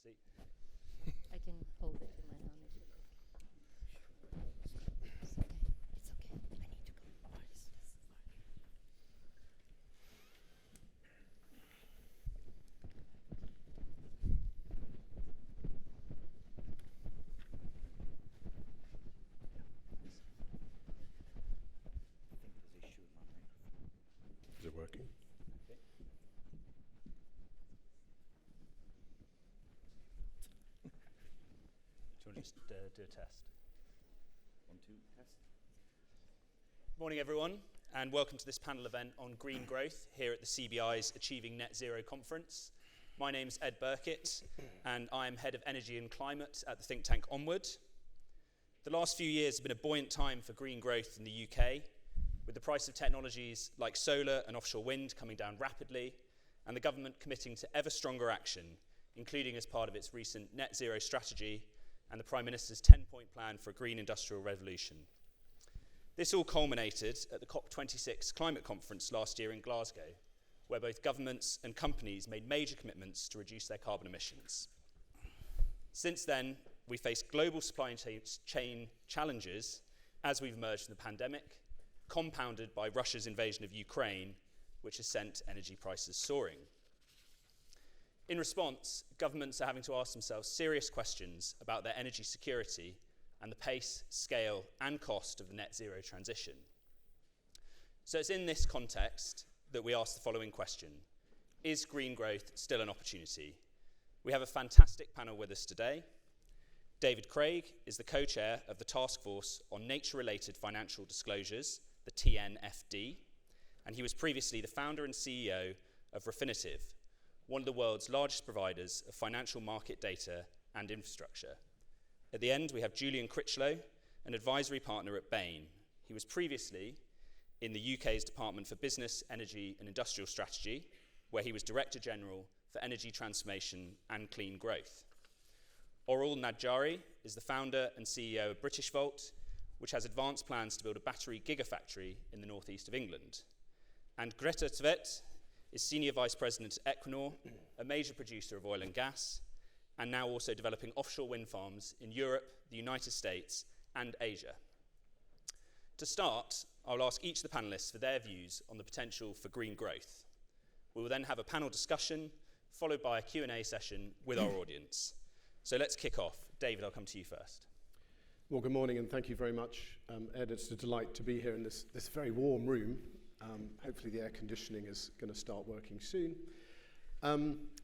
seat. I can hold it in my hand. It's okay. It's okay. I need to go. Yes. Is it working? Okay. Do you want to just do a test? 1, 2, test. Morning, everyone, and welcome to this panel event on green growth here at the CBI's Achieving Net Zero conference. My name's Ed Burkitt, and I'm Head of Energy and Climate at the think tank Onward. The last few years have been a buoyant time for green growth in the UK, with the price of technologies like solar and offshore wind coming down rapidly, and the government committing to ever stronger action, including as part of its recent net zero strategy and the Prime Minister's 10-point plan for a green industrial revolution. This all culminated at the COP26 climate conference last year in Glasgow, where both governments and companies made major commitments to reduce their carbon emissions. Since then, we faced global supply chain challenges as we've emerged from the pandemic, compounded by Russia's invasion of Ukraine, which has sent energy prices soaring. In response, governments are having to ask themselves serious questions about their energy security and the pace, scale, and cost of the net zero transition. So it's in this context that we ask the following question: is green growth still an opportunity? We have a fantastic panel with us today. David Craig is the co-chair of the Task Force on Nature-Related Financial Disclosures, the TNFD, and he was previously the founder and CEO of Refinitiv, one of the world's largest providers of financial market data and infrastructure. At the end, we have Julian Critchlow, an advisory partner at Bain. He was previously in the UK's Department for Business, Energy and Industrial Strategy, where he was Director General for Energy Transformation and Clean Growth. Aurel Nadjari is the founder and CEO of British Volt, which has advanced plans to build a battery gigafactory in the northeast of England. And Greta Tvedt is Senior Vice President at Equinor, a major producer of oil and gas, and now also developing offshore wind farms in Europe, the United States, and Asia. To start, I'll ask each of the panelists for their views on the potential for green growth. We will then have a panel discussion, followed by a Q&A session with our audience. So let's kick off. David, I'll come to you first. Well, good morning, and thank you very much, Ed. It's a delight to be here in this very warm room. Hopefully the air conditioning is going to start working soon.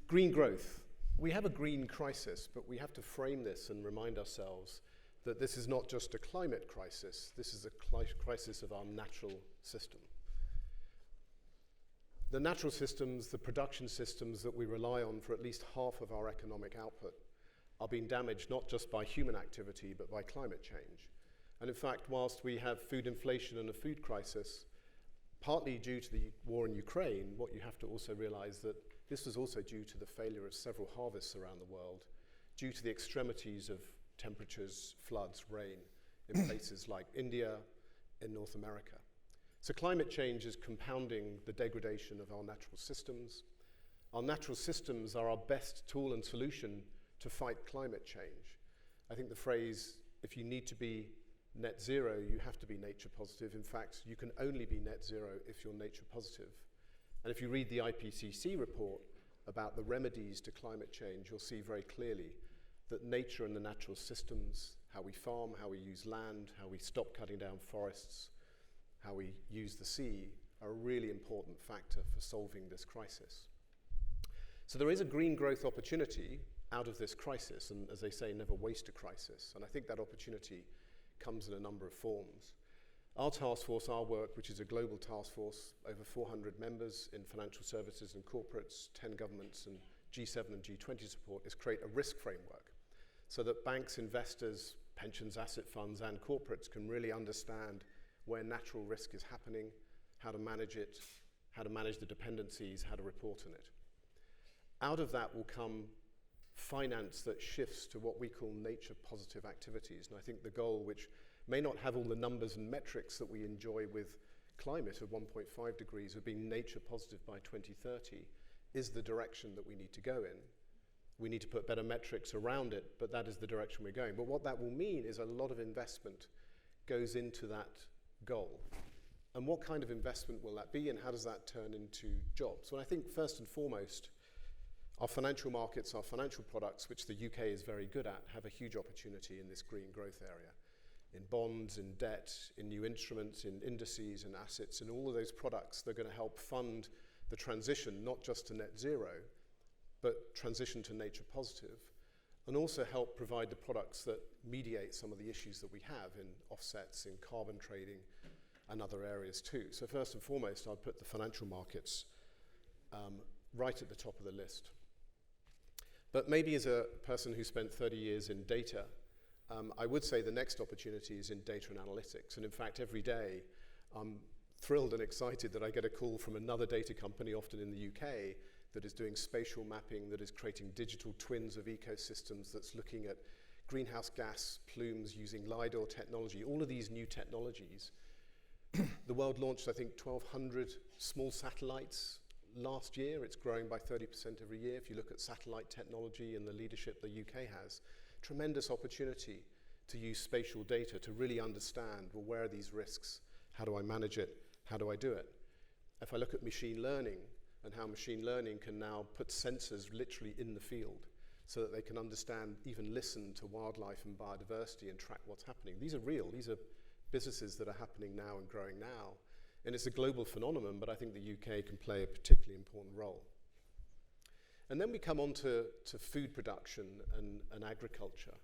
Green growth. We have a green crisis, but we have to frame this and remind ourselves that this is not just a climate crisis, this is a crisis of our natural system. The natural systems, the production systems that we rely on for at least half of our economic output are being damaged not just by human activity, but by climate change. And in fact, whilst we have food inflation and a food crisis, partly due to the war in Ukraine, what you have to also realize that this was also due to the failure of several harvests around the world, due to the extremities of temperatures, floods, rain in places like India, in North America. So climate change is compounding the degradation of our natural systems. Our natural systems are our best tool and solution to fight climate change. I think the phrase, if you need to be net zero, you have to be nature positive. In fact, you can only be net zero if you're nature positive. And if you read the IPCC report about the remedies to climate change, you'll see very clearly that nature and the natural systems, how we farm, how we use land, how we stop cutting down forests, how we use the sea, are a really important factor for solving this crisis. So there is a green growth opportunity out of this crisis, and as they say, never waste a crisis. And I think that opportunity comes in a number of forms. Our task force, our work, which is a global task force, over 400 members in financial services and corporates, 10 governments and G7 and G20 support, is create a risk framework so that banks, investors, pensions, asset funds and corporates can really understand where natural risk is happening, how to manage it, how to manage the dependencies, how to report on it. Out of that will come finance that shifts to what we call nature positive activities. And I think the goal, which may not have all the numbers and metrics that we enjoy with climate of 1.5 degrees of being nature positive by 2030, is the direction that we need to go in. We need to put better metrics around it, but that is the direction we're going. But what that will mean is a lot of investment goes into that goal. And what kind of investment will that be, and how does that turn into jobs? Well, I think first and foremost, our financial markets, our financial products, which the UK is very good at, have a huge opportunity in this green growth area. In bonds, in debt, in new instruments, in indices and assets, and all of those products, they're going to help fund the transition, not just to net zero, but transition to nature positive, and also help provide the products that mediate some of the issues that we have in offsets, in carbon trading, and other areas too. So first and foremost, I'd put the financial markets right at the top of the list. But maybe as a person who spent 30 years in data, I would say the next opportunity is in data and analytics. And in fact, every day, I'm thrilled and excited that I get a call from another data company, often in the UK, that is doing spatial mapping, that is creating digital twins of ecosystems, that's looking at greenhouse gas plumes using LIDAR technology, all of these new technologies. The world launched, I think, 1,200 small satellites last year. It's growing by 30% every year. If you look at satellite technology and the leadership the UK has, tremendous opportunity to use spatial data to really understand, well, where are these risks? How do I manage it? How do I do it? If I look at machine learning and how machine learning can now put sensors literally in the field so that they can understand, even listen to wildlife and biodiversity and track what's happening. These are real. These are businesses that are happening now and growing now. And it's a global phenomenon, but I think the UK can play a particularly important role. And then we come on to food production and agriculture.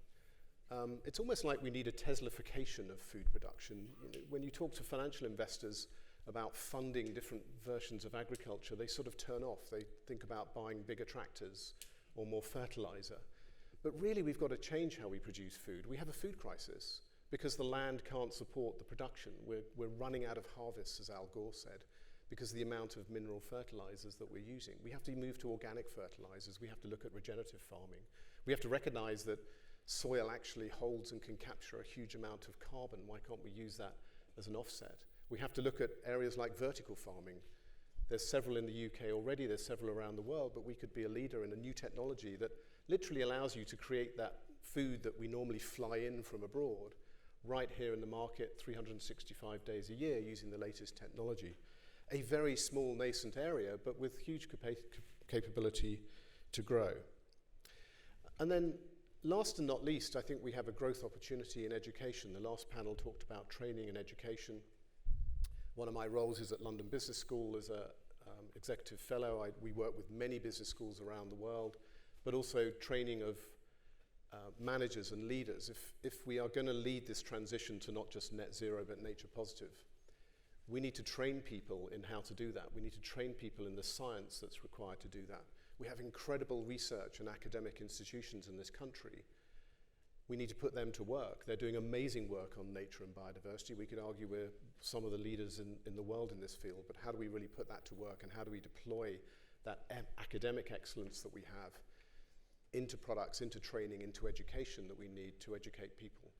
It's almost like we need a Teslafication of food production. You know, when you talk to financial investors about funding different versions of agriculture, they sort of turn off. They think about buying bigger tractors or more fertilizer. But really, we've got to change how we produce food. We have a food crisis because the land can't support the production. We're running out of harvests, as Al Gore said, because of the amount of mineral fertilizers that we're using. We have to move to organic fertilizers. We have to look at regenerative farming. We have to recognize that soil actually holds and can capture a huge amount of carbon. Why can't we use that as an offset? We have to look at areas like vertical farming. There's several in the UK already, there's several around the world, but we could be a leader in a new technology that literally allows you to create that food that we normally fly in from abroad right here in the market 365 days a year using the latest technology. A very small nascent area, but with huge capability to grow. And then last and not least, I think we have a growth opportunity in education. The last panel talked about training and education. One of my roles is at London Business School as an executive fellow. We work with many business schools around the world, but also training of managers and leaders. If we are going to lead this transition to not just net zero, but nature positive, we need to train people in how to do that. We need to train people in the science that's required to do that. We have incredible research and academic institutions in this country. We need to put them to work. They're doing amazing work on nature and biodiversity. We could argue we're some of the leaders in the world in this field, but how do we really put that to work, and how do we deploy that academic excellence that we have into products, into training, into education that we need to educate people?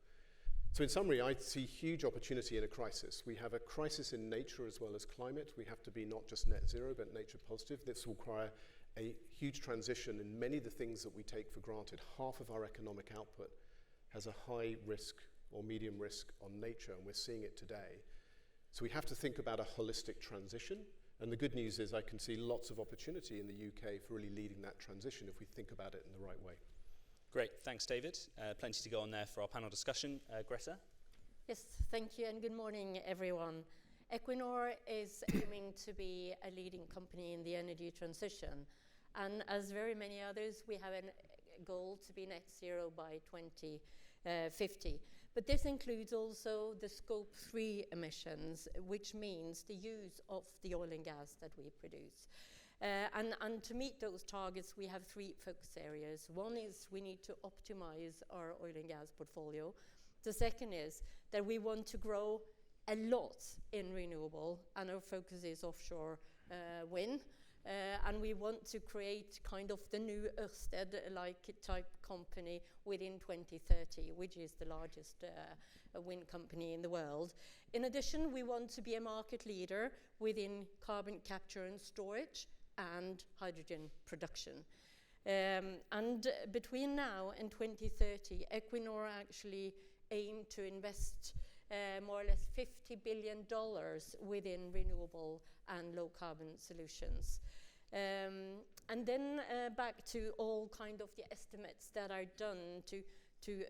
So in summary, I see huge opportunity in a crisis. We have a crisis in nature as well as climate. We have to be not just net zero, but nature positive. This will require a huge transition in many of the things that we take for granted. Half of our economic output has a high risk or medium risk on nature, and we're seeing it today. So we have to think about a holistic transition. And the good news is I can see lots of opportunity in the UK for really leading that transition if we think about it in the right way. Great, thanks David. Plenty to go on there for our panel discussion. Greta? Yes, thank you, and good morning, everyone. Equinor is aiming to be a leading company in the energy transition. And as very many others, we have a goal to be net zero by 2050. But this includes also the Scope 3 emissions, which means the use of the oil and gas that we produce. And to meet those targets, we have three focus areas. One is we need to optimize our oil and gas portfolio. The second is that we want to grow a lot in renewable, and our focus is offshore wind. And we want to create kind of the new Ørsted-like type company within 2030, which is the largest wind company in the world. In addition, we want to be a market leader within carbon capture and storage and hydrogen production. And between now and 2030, Equinor actually aimed to invest more or less $50 billion within renewable and low carbon solutions. And then back to all kind of the estimates that are done to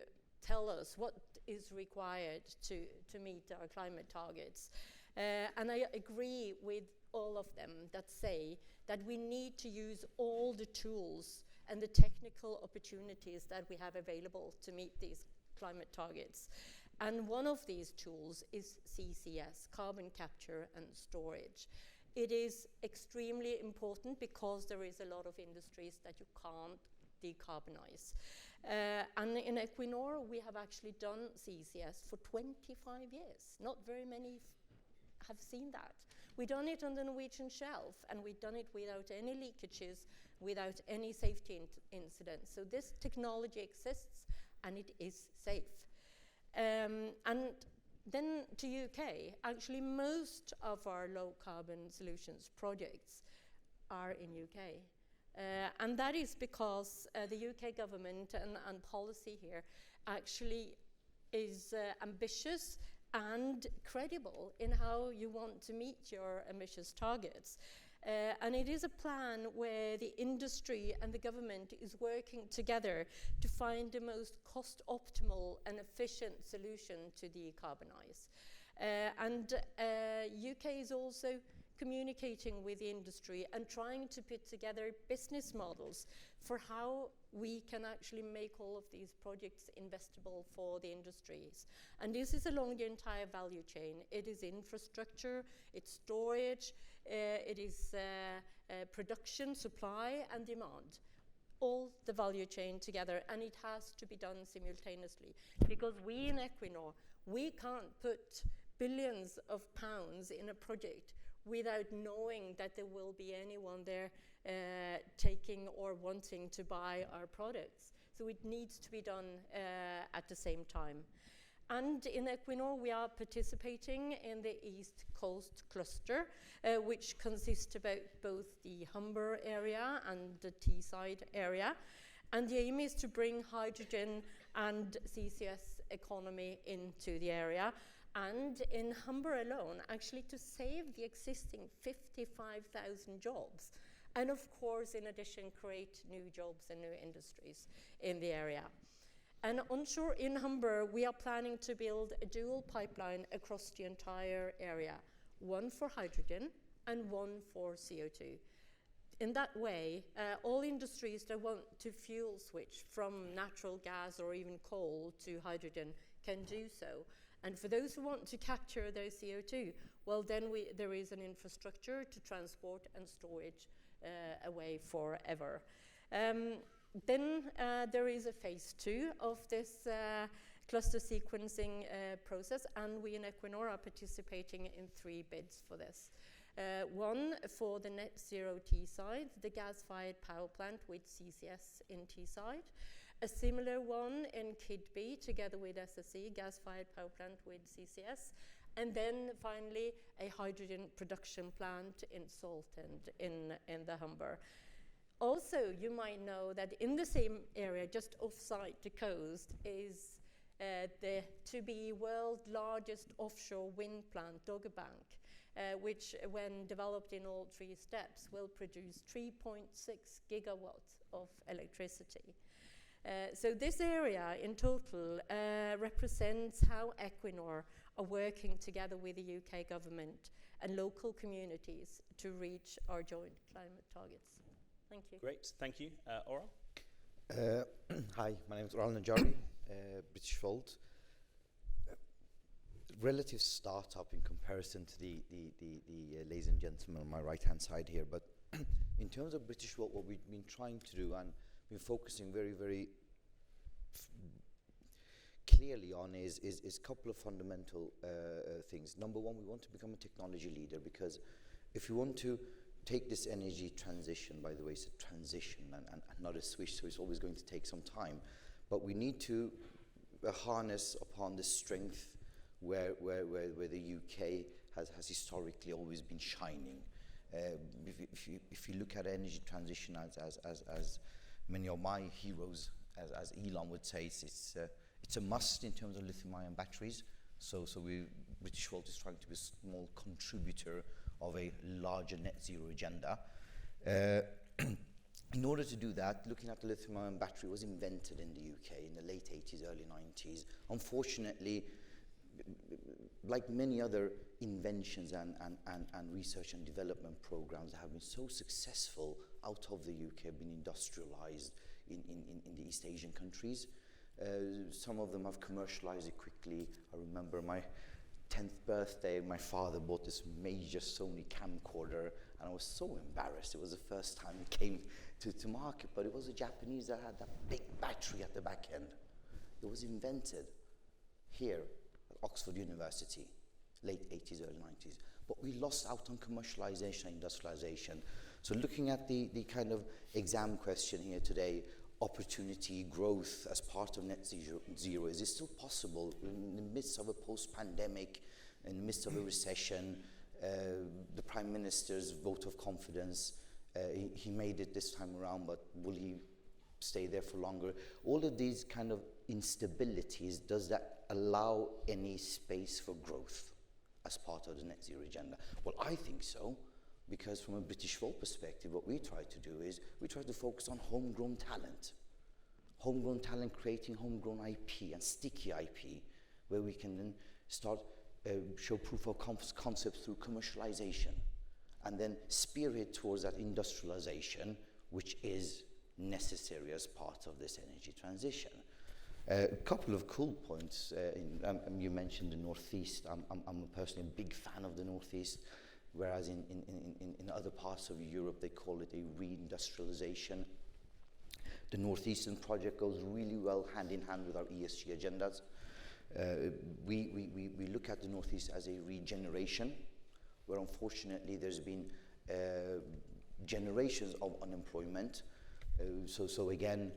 tell us what is required to meet our climate targets. And I agree with all of them that say that we need to use all the tools and the technical opportunities that we have available to meet these climate targets. And one of these tools is CCS, carbon capture and storage. It is extremely important because there is a lot of industries that you can't decarbonize. And in Equinor, we have actually done CCS for 25 years. Not very many have seen that. We've done it on the Norwegian shelf, and we've done it without any leakages, without any safety incidents. So this technology exists, and it is safe. And then to UK, actually most of our low carbon solutions projects are in UK. And that is because the UK government and policy here actually is ambitious and credible in how you want to meet your ambitious targets. And it is a plan where the industry and the government is working together to find the most cost-optimal and efficient solution to decarbonize. And UK is also communicating with the industry and trying to put together business models for how we can actually make all of these projects investable for the industries. And this is along the entire value chain. It is infrastructure, it's storage, it is production, supply and demand. All the value chain together, and it has to be done simultaneously. Because we in Equinor, we can't put billions of pounds in a project without knowing that there will be anyone there taking or wanting to buy our products. So it needs to be done at the same time. And in Equinor, we are participating in the East Coast Cluster, which consists about both the Humber area and the Teesside area. And the aim is to bring hydrogen and CCS economy into the area. And in Humber alone, actually to save the existing 55,000 jobs. And of course, in addition, create new jobs and new industries in the area. And onshore in Humber, we are planning to build a dual pipeline across the entire area, one for hydrogen and one for CO2. In that way, all industries that want to fuel switch from natural gas or even coal to hydrogen can do so. And for those who want to capture their CO2, well, then there is an infrastructure to transport and storage away forever. Then there is a phase 2 of this cluster sequencing process, and we in Equinor are participating in 3 bids for this. One for the net zero Teesside, the gas-fired power plant with CCS in Teesside. A similar one in Kidby together with SSE, gas-fired power plant with CCS. And then finally a hydrogen production plant in Saltend in the Humber. Also, you might know that in the same area, just offside the coast, is the to-be world largest offshore wind plant, Dogger Bank, which when developed in all 3 steps will produce 3.6 gigawatts of electricity. So this area in total represents how Equinor are working together with the UK government and local communities to reach our joint climate targets. Thank you. Great, thank you. Oral? Hi, my name is Oral Najari, British Volt. Relative startup in comparison to the ladies and gentlemen on my right-hand side here, but in terms of British Volt, what we've been trying to do and been focusing very, very clearly on is a couple of fundamental things. Number one, we want to become a technology leader, because if you want to take this energy transition, by the way, it's a transition and not a switch, so it's always going to take some time. But we need to harness upon the strength where the UK has historically always been shining. If you look at energy transition as many of my heroes, as Elon would say, it's a must in terms of lithium-ion batteries. So British Volt is trying to be a small contributor of a larger net zero agenda. In order to do that, looking at the lithium-ion battery was invented in the UK in the late 80s, early 90s. Unfortunately, like many other inventions and research and development programs that have been so successful out of the UK, have been industrialized in the East Asian countries. Some of them have commercialized it quickly. I remember my 10th birthday, my father bought this major Sony camcorder, and I was so embarrassed. It was the first time it came to market, but it was a Japanese that had that big battery at the back end. It was invented here at Oxford University, late 80s, early 90s. But we lost out on commercialization and industrialization. So looking at the kind of exam question here today, opportunity, growth as part of net zero, is it still possible in the midst of a post-pandemic, in the midst of a recession? The Prime Minister's vote of confidence, he made it this time around, but will he stay there for longer? All of these kind of instabilities, does that allow any space for growth as part of the net zero agenda? Well, I think so, because from a British Volt perspective, what we try to do is we try to focus on homegrown talent. Homegrown talent, creating homegrown IP and sticky IP, where we can then start show proof of concept through commercialization, and then spearhead towards that industrialization, which is necessary as part of this energy transition. A couple of cool points. You mentioned the Northeast. I'm personally a big fan of the Northeast, whereas in other parts of Europe they call it a reindustrialization. The Northeastern project goes really well hand in hand with our ESG agendas. We look at the Northeast as a regeneration, where unfortunately there's been generations of unemployment. So again,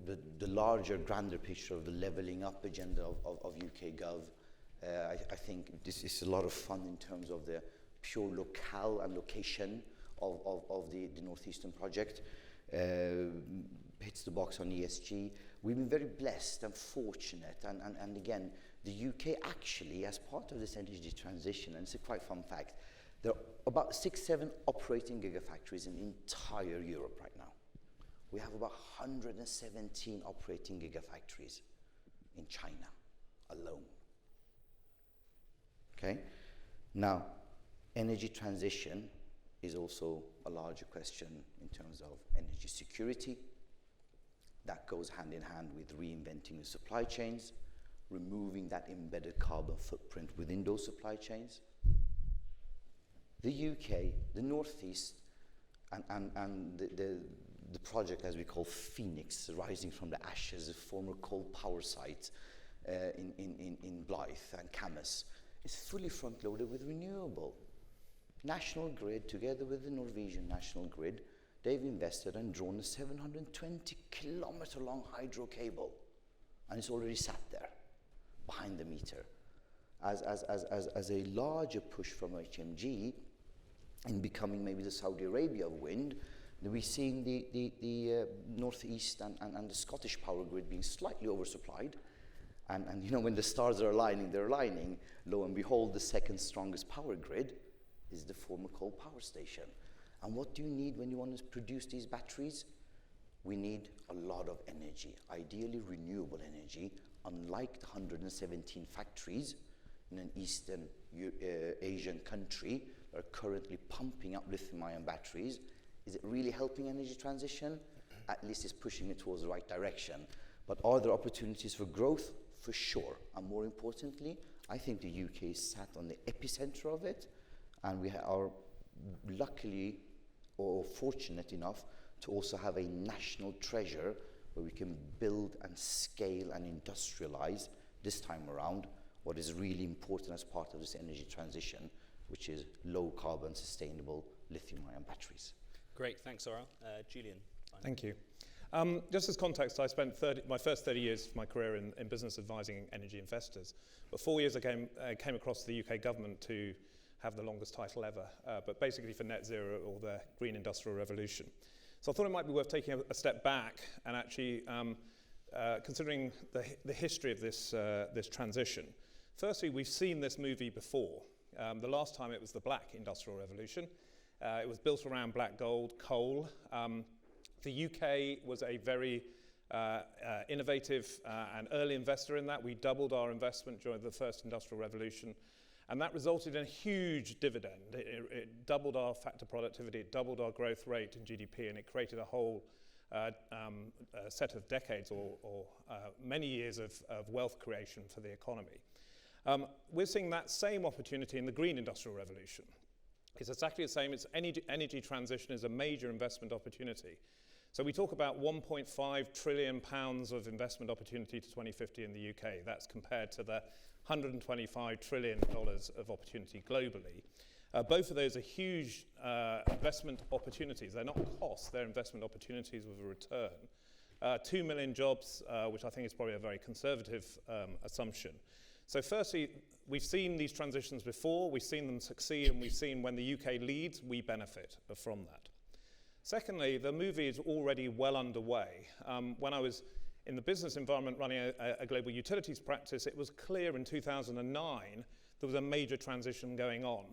the larger, grander picture of the levelling up agenda of UK Gov, I think this is a lot of fun in terms of the pure locale and location of the Northeastern project. Hits the box on ESG. We've been very blessed and fortunate, and again, the UK actually, as part of this energy transition, and it's a quite fun fact, there are about 6-7 operating gigafactories in the entire Europe right now. We have about 117 operating gigafactories in China alone. Okay? Now, energy transition is also a larger question in terms of energy security. That goes hand in hand with reinventing the supply chains, removing that embedded carbon footprint within those supply chains. The UK, the Northeast, and the project, as we call Phoenix, rising from the ashes, a former coal power site in Blyth and Camas, is fully front-loaded with renewable. National Grid, together with the Norwegian National Grid, they've invested and drawn a 720-kilometer-long hydro cable, and it's already sat there behind the meter. As a larger push from HMG in becoming maybe the Saudi Arabia of wind, we're seeing the Northeast and the Scottish power grid being slightly oversupplied. And you know, when the stars are aligning, they're aligning. Lo and behold, the second strongest power grid is the former coal power station. And what do you need when you want to produce these batteries? We need a lot of energy, ideally renewable energy, unlike the 117 factories in an Eastern Asian country that are currently pumping up lithium-ion batteries. Is it really helping energy transition? At least it's pushing it towards the right direction. But are there opportunities for growth? For sure. And more importantly, I think the UK is sat on the epicenter of it, and we are luckily or fortunate enough to also have a national treasure where we can build and scale and industrialize this time around what is really important as part of this energy transition, which is low carbon sustainable lithium-ion batteries. Great, thanks, Aurel. Julian. Thank you. Just as context, I spent my first 30 years of my career in business advising energy investors. But 4 years I came across the UK government to have the longest title ever, but basically for net zero or the green industrial revolution. So I thought it might be worth taking a step back and actually considering the history of this transition. Firstly, we've seen this movie before. The last time it was the Black Industrial Revolution. It was built around black gold, coal. The UK was a very innovative and early investor in that. We doubled our investment during the first industrial revolution, and that resulted in a huge dividend. It doubled our factor productivity, it doubled our growth rate in GDP, and it created a whole set of decades or many years of wealth creation for the economy. We're seeing that same opportunity in the green industrial revolution. It's exactly the same. It's energy transition is a major investment opportunity. So we talk about £1.5 trillion of investment opportunity to 2050 in the UK. That's compared to the $125 trillion of opportunity globally. Both of those are huge investment opportunities. They're not costs, they're investment opportunities with a return. 2 million jobs, which I think is probably a very conservative assumption. So firstly, we've seen these transitions before, we've seen them succeed, and we've seen when the UK leads, we benefit from that. Secondly, the movie is already well underway. When I was in the business environment running a global utilities practice, it was clear in 2009 there was a major transition going on.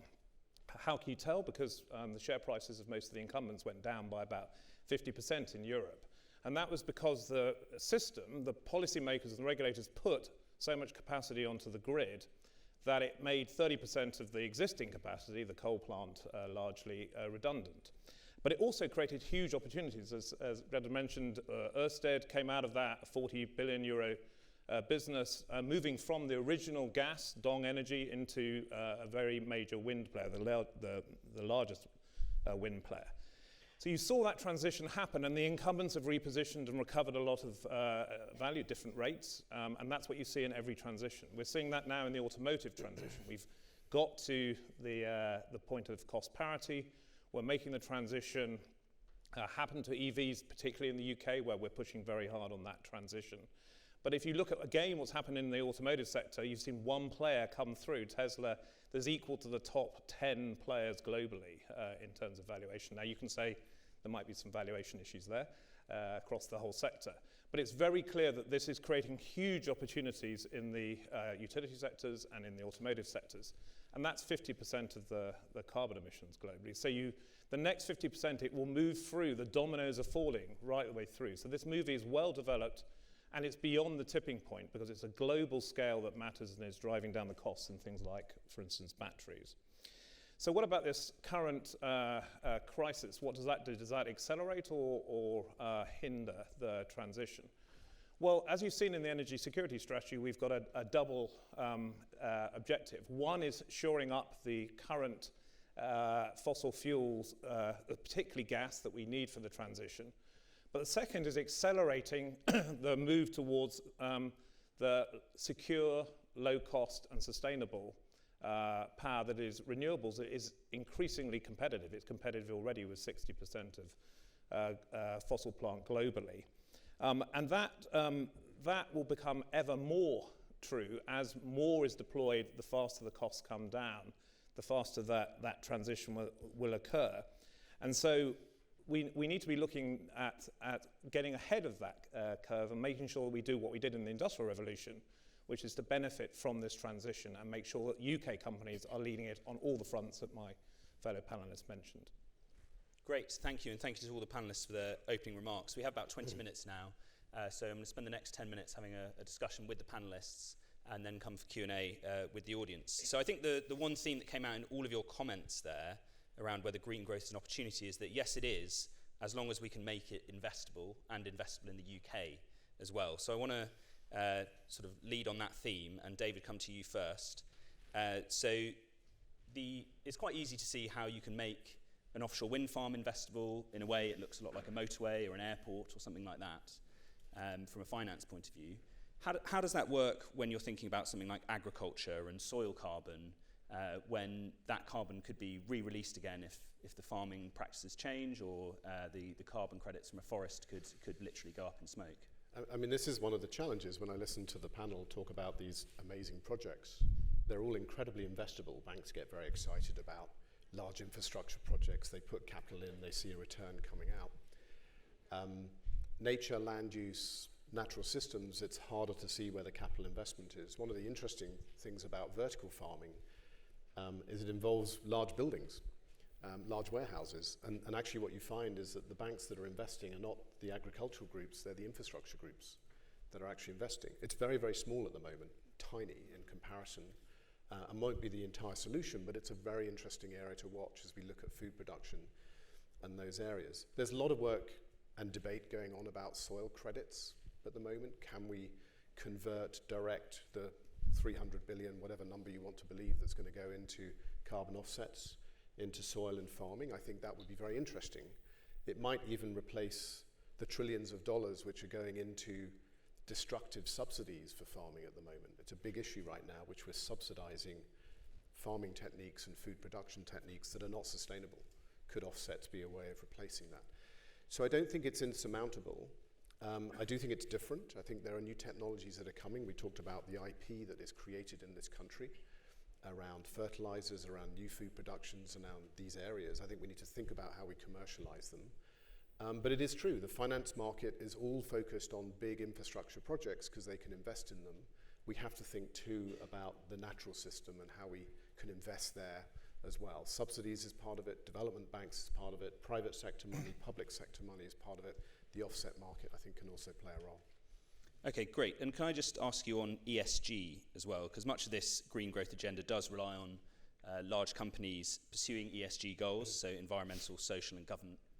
How can you tell? Because the share prices of most of the incumbents went down by about 50% in Europe. And that was because the system, the policymakers and regulators put so much capacity onto the grid that it made 30% of the existing capacity, the coal plant, largely redundant. But it also created huge opportunities. As Greta mentioned, Ørsted came out of that, a 40 billion euro business, moving from the original gas, Dong Energy, into a very major wind player, the largest wind player. So you saw that transition happen, and the incumbents have repositioned and recovered a lot of value at different rates, and that's what you see in every transition. We're seeing that now in the automotive transition. We've got to the point of cost parity. We're making the transition happen to EVs, particularly in the UK, where we're pushing very hard on that transition. But if you look at, again, what's happened in the automotive sector, you've seen one player come through, Tesla, that's equal to the top 10 players globally in terms of valuation. Now, you can say there might be some valuation issues there across the whole sector. But it's very clear that this is creating huge opportunities in the utility sectors and in the automotive sectors. And that's 50% of the carbon emissions globally. So the next 50%, it will move through. The dominoes are falling right the way through. So this movie is well developed, and it's beyond the tipping point because it's a global scale that matters and is driving down the costs in things like, for instance, batteries. So what about this current crisis? What does that do? Does that accelerate or hinder the transition? Well, as you've seen in the energy security strategy, we've got a double objective. One is shoring up the current fossil fuels, particularly gas, that we need for the transition. But the second is accelerating the move towards the secure, low-cost and sustainable power that is renewables. It is increasingly competitive. It's competitive already with 60% of fossil plant globally. And that will become ever more true as more is deployed. The faster the costs come down, the faster that transition will occur. And so we need to be looking at getting ahead of that curve and making sure that we do what we did in the Industrial Revolution, which is to benefit from this transition and make sure that UK companies are leading it on all the fronts that my fellow panellists mentioned. Great, thank you, and thank you to all the panellists for their opening remarks. We have about 20 minutes now, so I'm going to spend the next 10 minutes having a discussion with the panellists and then come for Q&A with the audience. So I think the one theme that came out in all of your comments there around whether green growth is an opportunity is that yes, it is, as long as we can make it investable and investable in the UK as well. So I want to sort of lead on that theme, and David, come to you first. So it's quite easy to see how you can make an offshore wind farm investable. In a way, it looks a lot like a motorway or an airport or something like that from a finance point of view. How does that work when you're thinking about something like agriculture and soil carbon, when that carbon could be re-released again if the farming practices change, or the carbon credits from a forest could literally go up in smoke? I mean, this is one of the challenges when I listen to the panel talk about these amazing projects. They're all incredibly investable. Banks get very excited about large infrastructure projects. They put capital in, they see a return coming out. nature, land use, natural systems, it's harder to see where the capital investment is. One of the interesting things about vertical farming is it involves large buildings, large warehouses. And actually what you find is that the banks that are investing are not the agricultural groups, they're the infrastructure groups that are actually investing. It's very, very small at the moment, tiny in comparison, and won't be the entire solution, but it's a very interesting area to watch as we look at food production and those areas. There's a lot of work and debate going on about soil credits at the moment. Can we convert direct the 300 billion, whatever number you want to believe, that's going to go into carbon offsets, into soil and farming? I think that would be very interesting. It might even replace the trillions of dollars which are going into destructive subsidies for farming at the moment. It's a big issue right now, which we're subsidizing farming techniques and food production techniques that are not sustainable. Could offsets be a way of replacing that? So I don't think it's insurmountable. I do think it's different. I think there are new technologies that are coming. We talked about the IP that is created in this country around fertilizers, around new food productions, around these areas. I think we need to think about how we commercialize them. But it is true, the finance market is all focused on big infrastructure projects because they can invest in them. We have to think too about the natural system and how we can invest there as well. Subsidies is part of it, development banks is part of it, private sector money, public sector money is part of it. The offset market, I think, can also play a role. Okay, great. And can I just ask you on ESG as well? Because much of this green growth agenda does rely on large companies pursuing ESG goals, so environmental, social and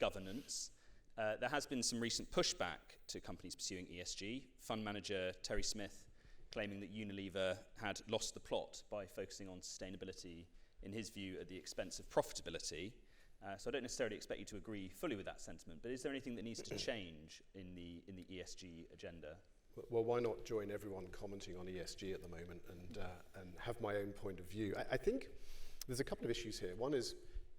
governance. There has been some recent pushback to companies pursuing ESG. Fund manager Terry Smith claiming that Unilever had lost the plot by focusing on sustainability, in his view, at the expense of profitability. So I don't necessarily expect you to agree fully with that sentiment, but is there anything that needs to change in the ESG agenda? Well, why not join everyone commenting on ESG at the moment and have my own point of view? I think there's a couple of issues here. One is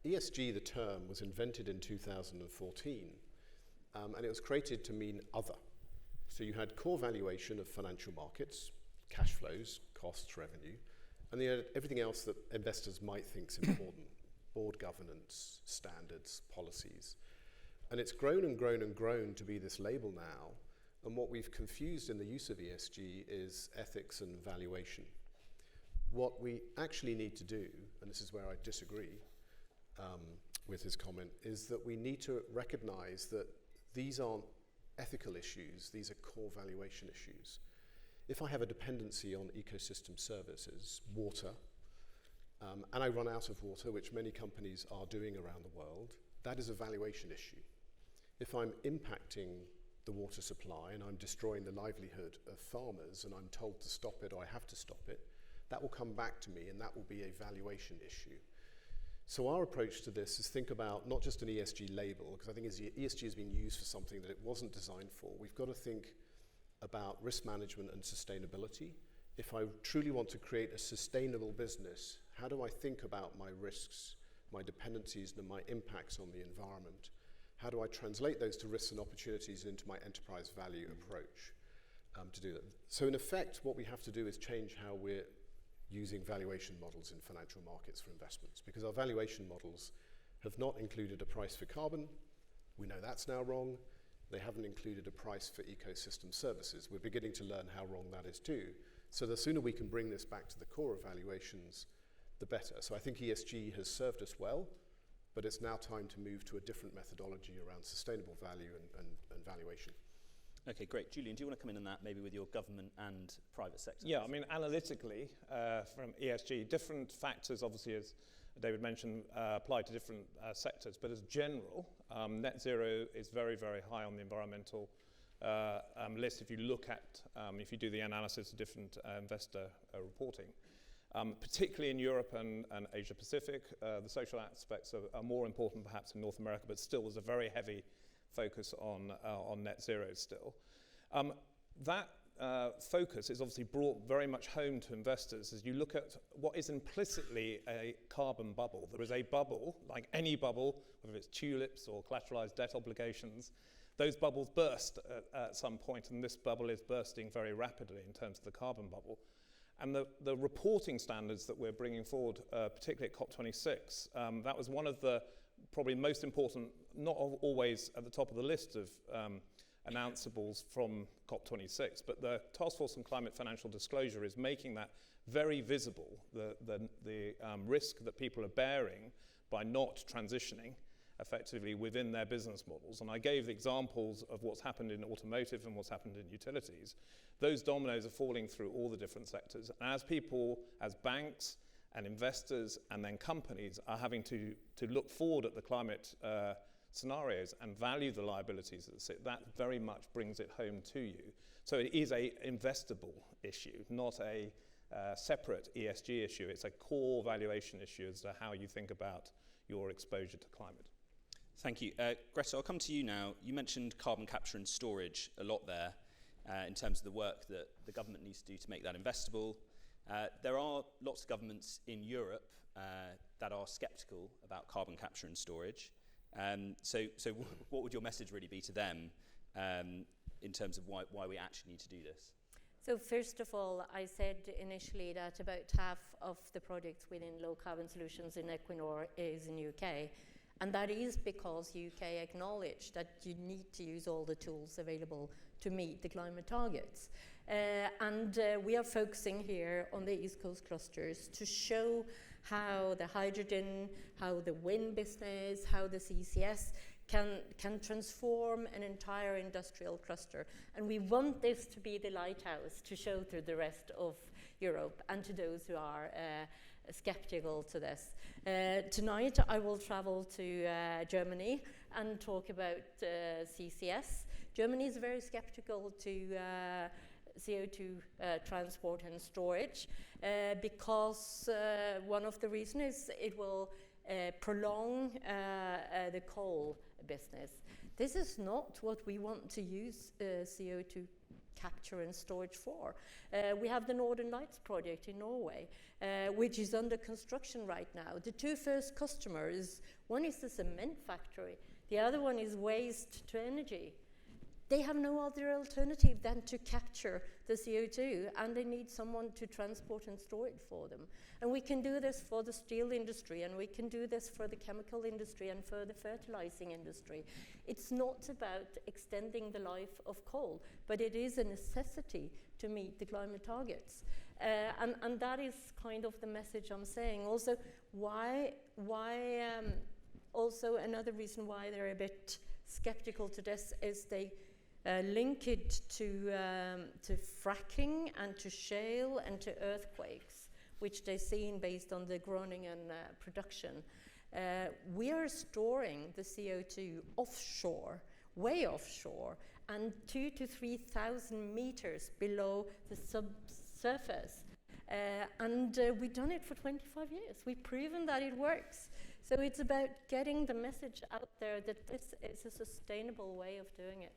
ESG, the term, was invented in 2014, and it was created to mean other. So you had core valuation of financial markets, cash flows, costs, revenue, and you had everything else that investors might think is important, board governance, standards, policies. And it's grown and grown and grown to be this label now. And what we've confused in the use of ESG is ethics and valuation. What we actually need to do, and this is where I disagree with his comment, is that we need to recognize that these aren't ethical issues, these are core valuation issues. If I have a dependency on ecosystem services, water, and I run out of water, which many companies are doing around the world, that is a valuation issue. If I'm impacting the water supply and I'm destroying the livelihood of farmers and I'm told to stop it or I have to stop it, that will come back to me and that will be a valuation issue. So our approach to this is think about not just an ESG label, because I think ESG has been used for something that it wasn't designed for. We've got to think about risk management and sustainability. If I truly want to create a sustainable business, how do I think about my risks, my dependencies, and my impacts on the environment? How do I translate those to risks and opportunities into my enterprise value approach to do that? So in effect, what we have to do is change how we're using valuation models in financial markets for investments, because our valuation models have not included a price for carbon. We know that's now wrong. They haven't included a price for ecosystem services. We're beginning to learn how wrong that is too. So the sooner we can bring this back to the core of valuations, the better. So I think ESG has served us well, but it's now time to move to a different methodology around sustainable value and valuation. Okay, great. Julian, do you want to come in on that, maybe with your government and private sector? Yeah, I mean, analytically, from ESG, different factors, obviously, as David mentioned, apply to different sectors. But as general, net zero is very, very high on the environmental list. If you look at, if you do the analysis of different investor reporting, particularly in Europe and Asia Pacific, the social aspects are more important perhaps in North America, but still there's a very heavy focus on net zero still. That focus is obviously brought very much home to investors as you look at what is implicitly a carbon bubble. There is a bubble, like any bubble, whether it's tulips or collateralized debt obligations, those bubbles burst at some point, and this bubble is bursting very rapidly in terms of the carbon bubble. And the reporting standards that we're bringing forward, particularly at COP26, that was one of the probably most important not always at the top of the list of announceables from COP26, but the Task Force on Climate Financial Disclosure is making that very visible, the risk that people are bearing by not transitioning effectively within their business models. And I gave the examples of what's happened in automotive and what's happened in utilities. Those dominoes are falling through all the different sectors. And as people, as banks and investors and then companies are having to look forward at the climate scenarios and value the liabilities that sit, that very much brings it home to you. So it is a investable issue, not a separate ESG issue. It's a core valuation issue as to how you think about your exposure to climate. Thank you. Greta, I'll come to you now. You mentioned carbon capture and storage a lot there in terms of the work that the government needs to do to make that investable. There are lots of governments in Europe that are sceptical about carbon capture and storage. So what would your message really be to them in terms of why we actually need to do this? So first of all, I said initially that about half of the projects within low carbon solutions in Equinor is in UK. And that is because UK acknowledged that you need to use all the tools available to meet the climate targets. We are focusing here on the East Coast clusters to show how the hydrogen, how the wind business, how the CCS can transform an entire industrial cluster. And we want this to be the lighthouse to show to the rest of Europe and to those who are skeptical to this. Tonight I will travel to Germany and talk about CCS. Germany is very skeptical to CO2 transport and storage because one of the reasons is it will prolong the coal business. This is not what we want to use CO2 capture and storage for. We have the Northern Lights project in Norway, which is under construction right now. The two first customers, one is the cement factory, the other one is waste to energy. They have no other alternative than to capture the CO2, and they need someone to transport and store it for them. And we can do this for the steel industry, and we can do this for the chemical industry and for the fertilizing industry. It's not about extending the life of coal, but it is a necessity to meet the climate targets. And that is kind of the message I'm saying. Also, also another reason why they're a bit skeptical to this is they link it to fracking and to shale and to earthquakes, which they've seen based on the Groningen production. We are storing the CO2 offshore, way offshore, and 2,000 to 3,000 meters below the subsurface. We've done it for 25 years. We've proven that it works. So it's about getting the message out there that this is a sustainable way of doing it.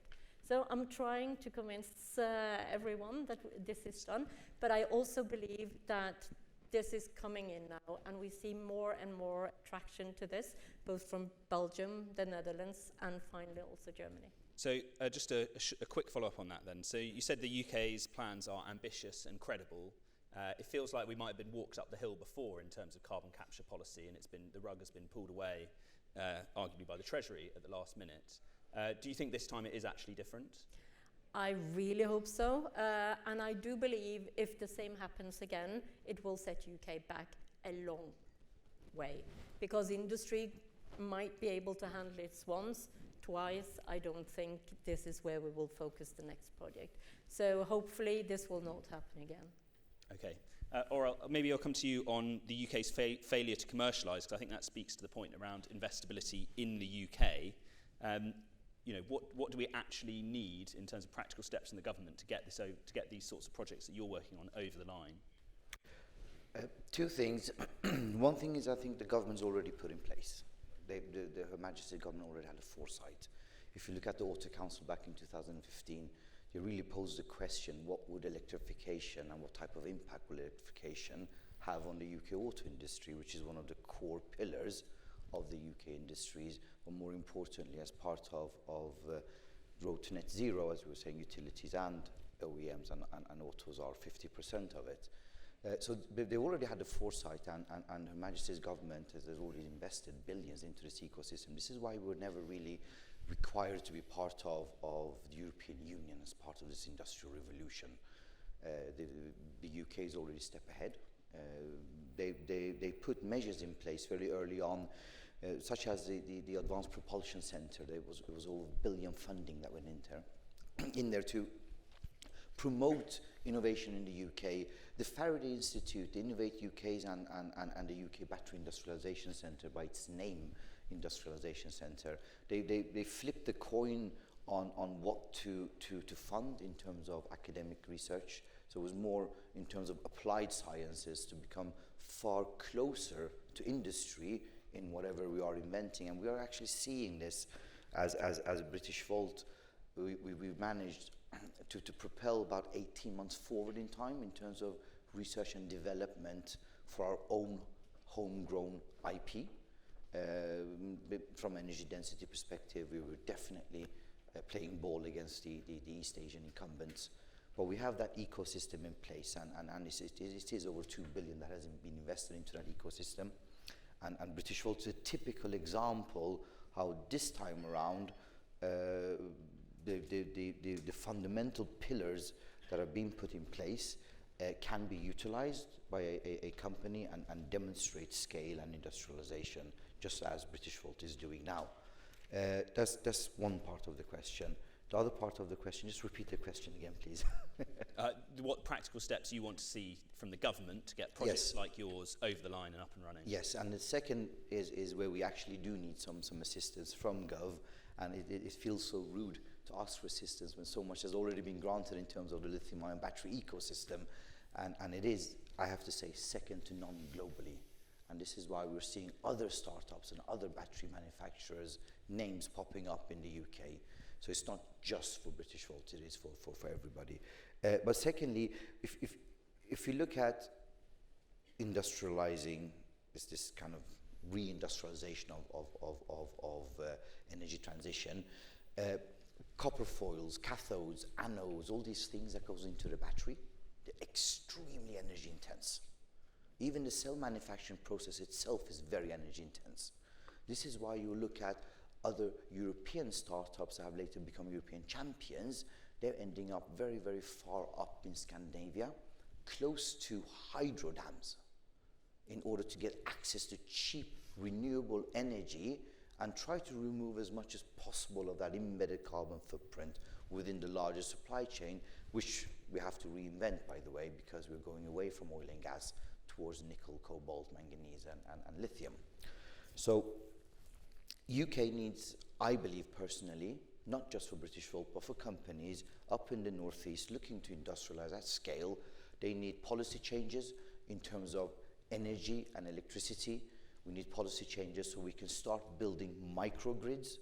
So I'm trying to convince everyone that this is done, but I also believe that this is coming in now, and we see more and more traction to this, both from Belgium, the Netherlands, and finally also Germany. So just a quick follow-up on that then. So you said the UK's plans are ambitious and credible. It feels like we might have been walked up the hill before in terms of carbon capture policy, and the rug has been pulled away, arguably by the Treasury at the last minute. Do you think this time it is actually different? I really hope so, and I do believe if the same happens again, it will set UK back a long way, because industry might be able to handle it once, twice. I don't think this is where we will focus the next project. So hopefully this will not happen again. Okay, or maybe I'll come to you on the UK's failure to commercialise, because I think that speaks to the point around investability in the UK. What do we actually need in terms of practical steps in the government to get these sorts of projects that you're working on over the line? Two things. One thing is I think the government's already put in place. Her Majesty's government already had a foresight. If you look at the Auto Council back in 2015, they really posed the question, what would electrification and what type of impact will electrification have on the UK auto industry, which is one of the core pillars of the UK industries, but more importantly, as part of road to net zero, as we were saying, utilities and OEMs and autos are 50% of it. So they already had the foresight, and Her Majesty's government has already invested billions into this ecosystem. This is why we were never really required to be part of the European Union as part of this industrial revolution. The UK is already a step ahead. They put measures in place very early on, such as the Advanced Propulsion Centre. It was over $1 billion funding that went in there to promote innovation in the UK. The Faraday Institute, the Innovate UK's and the UK Battery Industrialisation Centre, by its name, Industrialisation Centre, they flipped the coin on what to fund in terms of academic research. So it was more in terms of applied sciences to become far closer to industry in whatever we are inventing. And we are actually seeing this as British Volt. We've managed to propel about 18 months forward in time in terms of research and development for our own homegrown IP. From energy density perspective, we were definitely playing ball against the East Asian incumbents. But we have that ecosystem in place, and it is over $2 billion that has been invested into that ecosystem. And British Volt is a typical example how this time around the fundamental pillars that are being put in place can be utilized by a company and demonstrate scale and industrialization, just as British Volt is doing now. That's one part of the question. The other part of the question, just repeat the question again, please. What practical steps you want to see from the government to get projects like yours over the line and up and running? Yes, and the second is where we actually do need some assistance from Gov, and it feels so rude to ask for assistance when so much has already been granted in terms of the lithium-ion battery ecosystem, and it is, I have to say, second to none globally. And this is why we're seeing other startups and other battery manufacturers' names popping up in the UK. So it's not just for British Volt, it is for everybody. But secondly, if you look at industrializing, this kind of reindustrialization of energy transition, copper foils, cathodes, anodes, all these things that goes into the battery, they're extremely energy intense. Even the cell manufacturing process itself is very energy intense. This is why you look at other European startups that have later become European champions. They're ending up very, very far up in Scandinavia, close to hydro dams, in order to get access to cheap renewable energy and try to remove as much as possible of that embedded carbon footprint within the larger supply chain, which we have to reinvent, by the way, because we're going away from oil and gas towards nickel, cobalt, manganese, and lithium. So UK needs, I believe personally, not just for British Volt, but for companies up in the northeast looking to industrialize at scale, they need policy changes in terms of energy and electricity. We need policy changes so we can start building microgrids.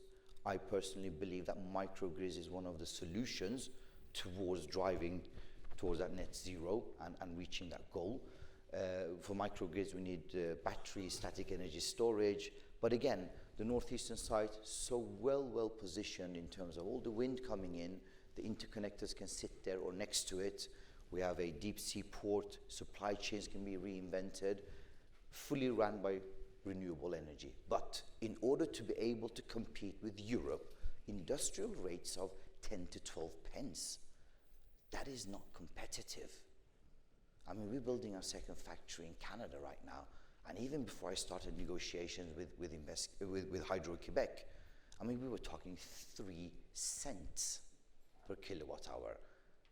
I personally believe that microgrids is one of the solutions towards driving towards that net zero and reaching that goal. For microgrids, we need battery, static energy storage. But again, the northeastern site, so well positioned in terms of all the wind coming in, the interconnectors can sit there or next to it. We have a deep sea port, supply chains can be reinvented, fully run by renewable energy. But in order to be able to compete with Europe, industrial rates of 10 to 12 pence, that is not competitive. I mean, we're building our second factory in Canada right now. And even before I started negotiations with Hydro-Quebec, I mean, we were talking 3 cents per kilowatt hour.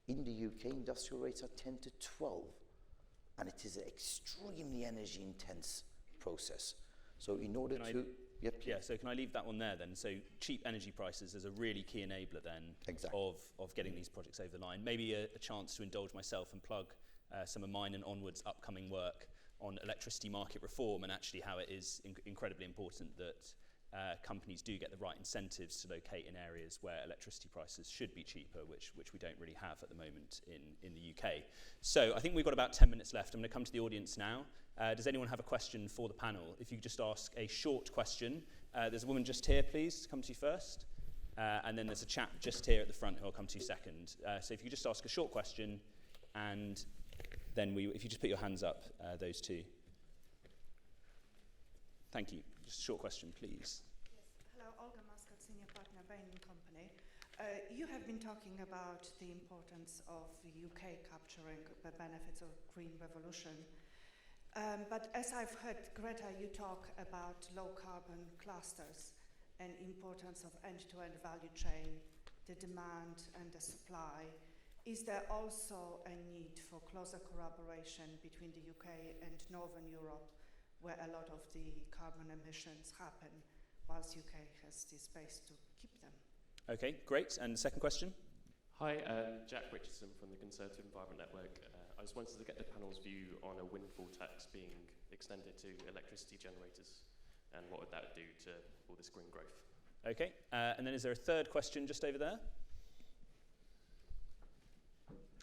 In the UK, industrial rates are 10 to 12. And it is an extremely energy intense process. So in order so can I leave that one there then? So cheap energy prices is a really key enabler then of getting these projects over the line. Maybe a chance to indulge myself and plug some of mine and Onward's upcoming work on electricity market reform, and actually how it is incredibly important that companies do get the right incentives to locate in areas where electricity prices should be cheaper, which we don't really have at the moment in the UK. So I think we've got about 10 minutes left. I'm going to come to the audience now. Does anyone have a question for the panel? If you could just ask a short question. There's a woman just here, please, come to you first. And then there's a chap just here at the front who I'll come to second. So if you could just ask a short question, and then if you just put your hands up, those two. Thank you. Just a short question, please. Yes. Hello, Olga Muscat, Senior Partner, Bain & Company. You have been talking about the importance of the UK capturing the benefits of green revolution. But as I've heard, Greta, you talk about low carbon clusters and importance of end-to-end value chain, the demand and the supply. Is there also a need for closer collaboration between the UK and Northern Europe, where a lot of the carbon emissions happen, whilst UK has the space to keep them? Okay, great. And second question? Hi, Jack Richardson from the Conservative Environment Network. I just wanted to get the panel's view on a windfall tax being extended to electricity generators, and what would that do to all this green growth? Okay, and then is there a third question just over there?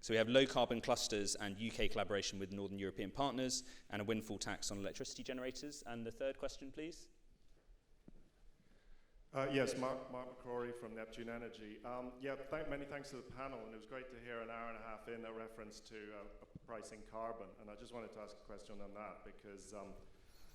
So we have low carbon clusters and UK collaboration with Northern European partners, and a windfall tax on electricity generators. And the third question, please. Yes, Mark McCrory from Neptune Energy. Many thanks to the panel, and it was great to hear an hour and a half in a reference to pricing carbon. And I just wanted to ask a question on that, because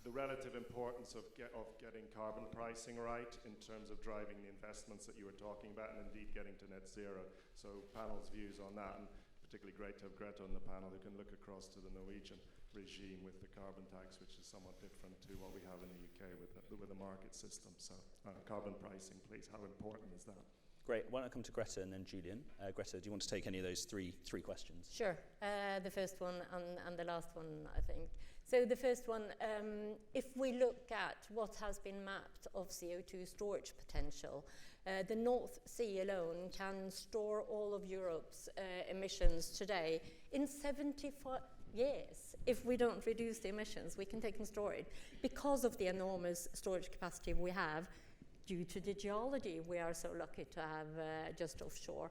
the relative importance of getting carbon pricing right in terms of driving the investments that you were talking about, and indeed getting to net zero. So panel's views on that, and particularly great to have Greta on the panel who can look across to the Norwegian regime with the carbon tax, which is somewhat different to what we have in the UK with a market system. So carbon pricing, please, how important is that? Great. Why don't I come to Greta and then Julian? Greta, do you want to take any of those three questions? Sure. The first one and the last one, I think. So the first one, if we look at what has been mapped of CO2 storage potential, the North Sea alone can store all of Europe's emissions today in 75 years. If we don't reduce the emissions, we can take and store it because of the enormous storage capacity we have due to the geology we are so lucky to have just offshore.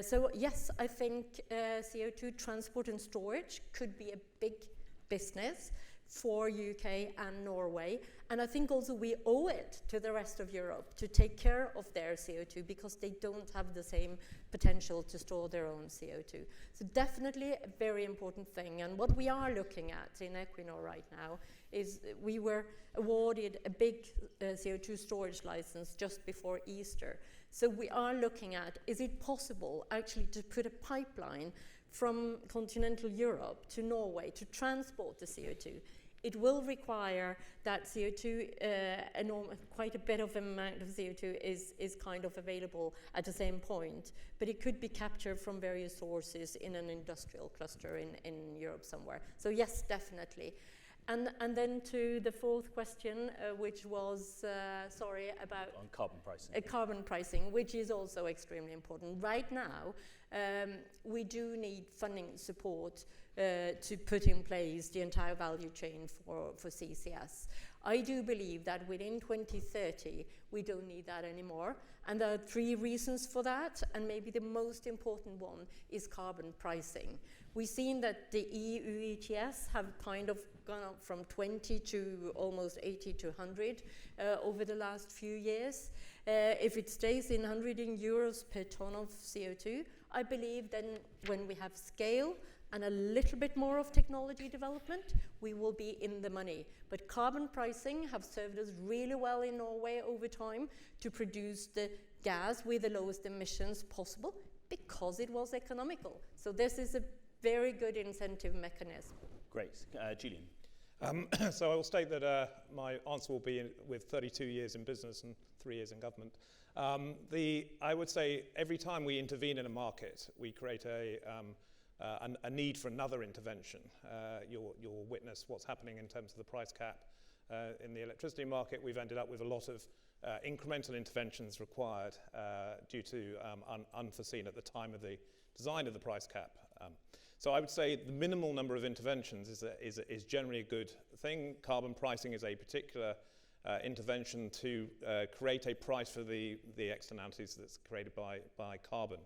So yes, I think CO2 transport and storage could be a big business for UK and Norway, and I think also we owe it to the rest of Europe to take care of their CO2 because they don't have the same potential to store their own CO2. So definitely a very important thing, and what we are looking at in Equinor right now is we were awarded a big CO2 storage license just before Easter. So we are looking at, is it possible actually to put a pipeline from continental Europe to Norway to transport the CO2? It will require that CO2, quite a bit of amount of CO2 is kind of available at the same point, but it could be captured from various sources in an industrial cluster in Europe somewhere. So yes, definitely. And then to the fourth question, which was, about... On carbon pricing. Carbon pricing, which is also extremely important. Right now, we do need funding support to put in place the entire value chain for CCS. I do believe that within 2030, we don't need that anymore. And there are three reasons for that, and maybe the most important one is carbon pricing. We've seen that the EU ETS have kind of gone up from 20 to almost 80 to 100 over the last few years. If it stays in €100 per ton of CO2, I believe then when we have scale and a little bit more of technology development, we will be in the money. But carbon pricing have served us really well in Norway over time to produce the gas with the lowest emissions possible because it was economical. So this is a very good incentive mechanism. Great. Julian? So I will state that my answer will be with 32 years in business and 3 years in government. I would say every time we intervene in a market, we create a need for another intervention. You'll witness what's happening in terms of the price cap. In the electricity market, we've ended up with a lot of incremental interventions required due to unforeseen at the time of the design of the price cap. So I would say the minimal number of interventions is generally a good thing. Carbon pricing is a particular intervention to create a price for the externalities that's created by carbon.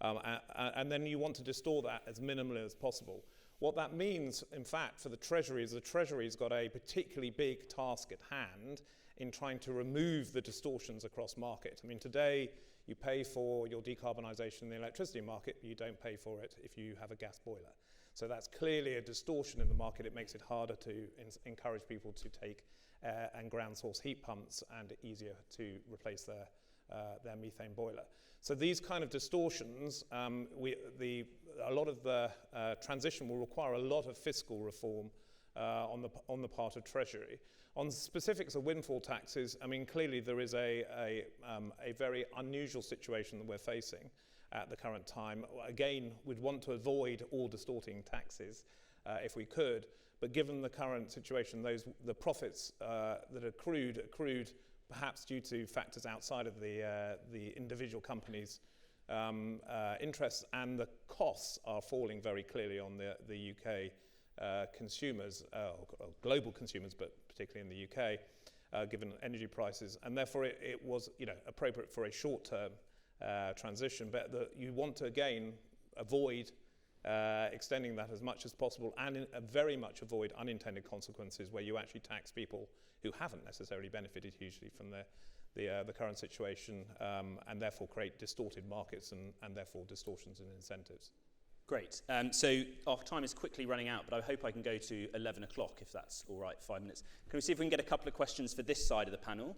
And then you want to distort that as minimally as possible. What that means, in fact, for the Treasury's got a particularly big task at hand in trying to remove the distortions across market. I mean, today You pay for your decarbonisation in the electricity market, you don't pay for it if you have a gas boiler. So that's clearly a distortion in the market. It makes it harder to encourage people to take and ground source heat pumps, and easier to replace their methane boiler. So these kind of distortions, a lot of the transition will require a lot of fiscal reform on the part of Treasury. On specifics of windfall taxes, I mean, clearly there is a very unusual situation that we're facing at the current time. Again, we'd want to avoid all distorting taxes if we could, but given the current situation, the profits that accrued perhaps due to factors outside of the individual companies' interests, and the costs are falling very clearly on the UK consumers, or global consumers, but particularly in the UK, given energy prices, and therefore it was appropriate for a short-term transition, but you want to again avoid extending that as much as possible, and very much avoid unintended consequences where you actually tax people who haven't necessarily benefited hugely from the current situation, and therefore create distorted markets and therefore distortions in incentives. Great. So our time is quickly running out, but I hope I can go to 11 o'clock, if that's all right, 5 minutes. Can we see if we can get a couple of questions for this side of the panel?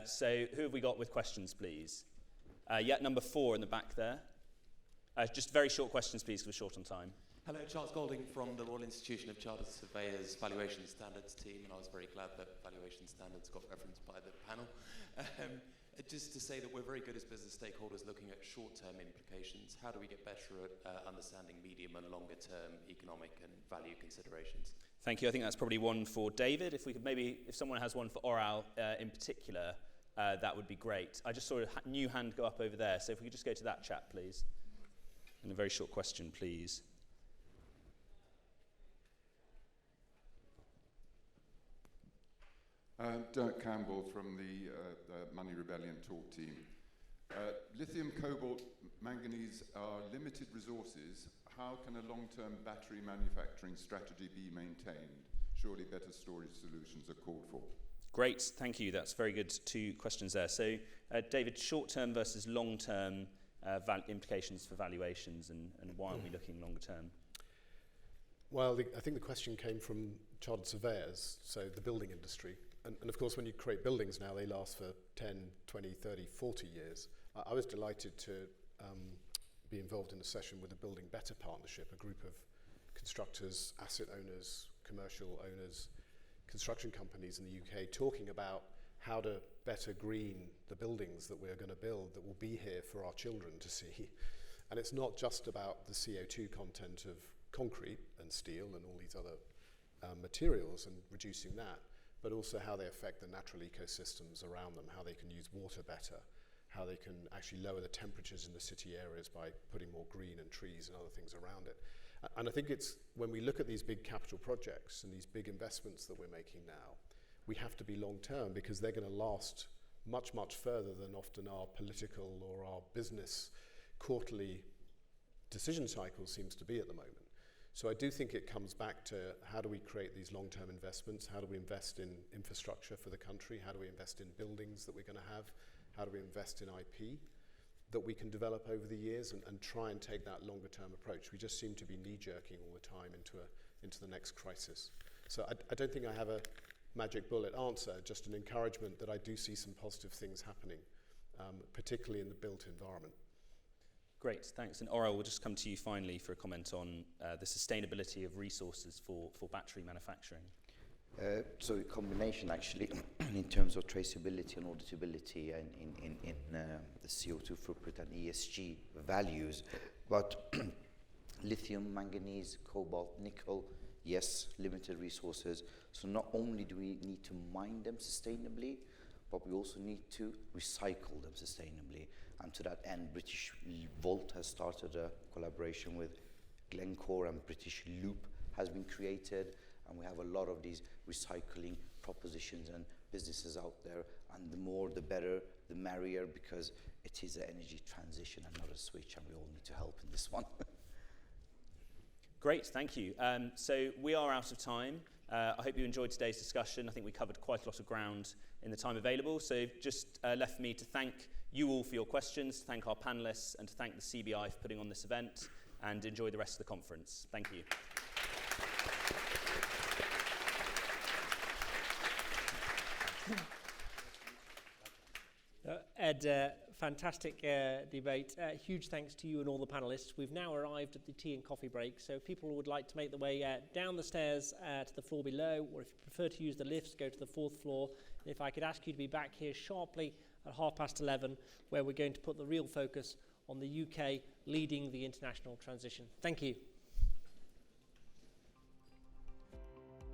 So who have we got with questions, please? Yeah, number 4 in the back there. Just very short questions, please, because we're short on time. Hello, Charles Golding from the Royal Institution of Chartered Surveyors Valuation Standards team, and I was very glad that valuation standards got referenced by the panel. Just to say that we're very good as business stakeholders looking at short-term implications. How do we get better at understanding medium and longer-term economic and value considerations? Thank you. I think that's probably one for David. If we could maybe, if someone has one for Oral in particular, that would be great. I just saw a new hand go up over there, so if we could just go to that chat, please. And a very short question, please. Dirk Campbell from the Money Rebellion talk team. Lithium, cobalt, manganese are limited resources. How can a long-term battery manufacturing strategy be maintained? Surely better storage solutions are called for. Great, thank you. That's very good. 2 questions there. So, David, short-term versus long-term implications for valuations, and why aren't we looking longer term? Well, I think the question came from chartered surveyors, so the building industry. And of course, when you create buildings now, they last for 10, 20, 30, 40 years. I was delighted to be involved in a session with the Building Better Partnership, a group of constructors, asset owners, commercial owners, construction companies in the UK, talking about how to better green the buildings that we're going to build that will be here for our children to see. And it's not just about the CO2 content of concrete and steel and all these other materials and reducing that, but also how they affect the natural ecosystems around them, how they can use water better, how they can actually lower the temperatures in the city areas by putting more green and trees and other things around it. And I think it's when we look at these big capital projects and these big investments that we're making now, we have to be long term, because they're going to last much, much further than often our political or our business quarterly decision cycle seems to be at the moment. So I do think it comes back to how do we create these long-term investments? How do we invest in infrastructure for the country? How do we invest in buildings that we're going to have? How do we invest in IP that we can develop over the years and try and take that longer-term approach? We just seem to be knee-jerking all the time into the next crisis. So I don't think I have a magic bullet answer, just an encouragement that I do see some positive things happening, particularly in the built environment. Great, thanks. And Oral, we'll just come to you finally for a comment on the sustainability of resources for battery manufacturing. So a combination actually in terms of traceability and auditability and in the CO2 footprint and ESG values. But lithium, manganese, cobalt, nickel, yes, limited resources. So not only do we need to mine them sustainably, but we also need to recycle them sustainably. And to that end, British Volt has started a collaboration with Glencore, and British Loop has been created. And we have a lot of these recycling propositions and businesses out there. And the more, the better, the merrier, because it is an energy transition and not a switch, and we all need to help in this one. Great, thank you. So we are out of time. I hope you enjoyed today's discussion. I think we covered quite a lot of ground in the time available. So just left me to thank you all for your questions, to thank our panellists, and to thank the CBI for putting on this event, and enjoy the rest of the conference. Thank you. Ed, fantastic debate. Huge thanks to you and all the panellists. We've now arrived at the tea and coffee break, so if people would like to make their way down the stairs to the floor below, or if you prefer to use the lifts, go to the 4th floor. And if I could ask you to be back here sharply at 11:30, where we're going to put the real focus on the UK leading the international transition. Thank you.